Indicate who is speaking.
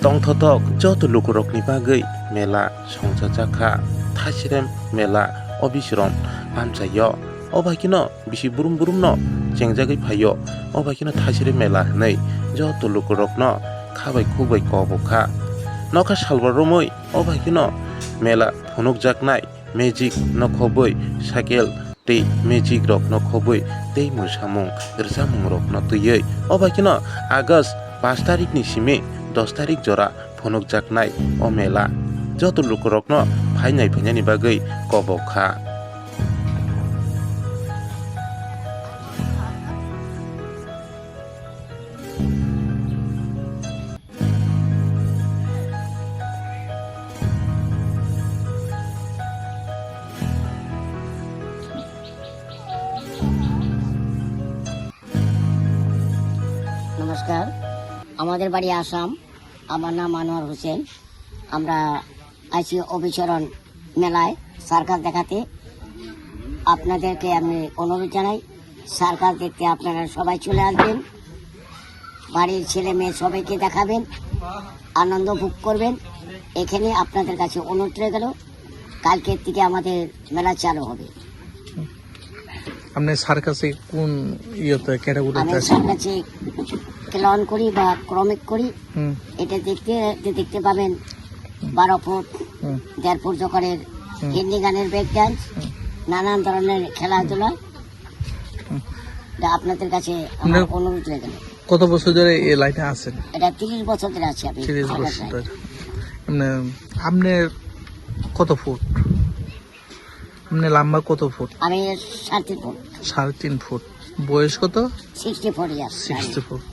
Speaker 1: tongthotok joto lukurokni bagui mela songjak thasirem mela obisrom amchayo obaikino bisi burum no chengjagui phaio obaikino thasirem mela nei joto lukurokno khabai khubai kobokha nokha salbaromoi obaikino mela phunukjaknai magic nokhoboi sakel tei magic rok nokhoboi tei musamung rjamung rok no tuyoi obaikino August 5 tarik ni simi 10 tarik jora phunukjaknai o mela joto lukurokno phainai phainani bagui kobokha।
Speaker 2: নমস্কার, আমাদের বাড়ি আসাম। আমার নাম আনোয়ার হোসেন। আমরা আইসি অবিচরণ মেলায় circus দেখাতে। আপনাদেরকে আমি অনুরোধ জানাই, সার্কাস দেখতে আপনারা সবাই চলে আসবেন। বাড়ির ছেলে মেয়ে সবাইকে দেখাবেন, আনন্দ ভোগ করবেন। এখানে আপনাদের কাছে অনুরোধ রয়ে গেল, কালকের থেকে আমাদের মেলা চালু হবে।
Speaker 3: আপনি সার্কাসে কোন ইয়েতে ক্যাটাগরিতে
Speaker 2: আমি
Speaker 3: আছেন?
Speaker 2: সার্কাসে ক্লাউন করি বা ক্রমিক করি। এটা দেখতে পাবেন 12 ফুট 1.5 ফুট জোকারের হিন্দি গানের ব্রেক ডান্স, নানান ধরনের খেলাধুলা। আপনাদের কাছে আমার অনুরোধ রয়ে গেল।
Speaker 3: কত বছর ধরে এই লাইনে আছেন?
Speaker 2: এটা 30 বছর ধরে আছি আমি।
Speaker 3: 30 বছর ধরে। আপনি কত ফুট? আপনি লম্বা কত ফুট?
Speaker 2: আমি 3.5 ফুট।
Speaker 3: 3.5 ফুট। বয়স কত?
Speaker 2: 64 ইয়ার্স।
Speaker 3: 60 ফুট।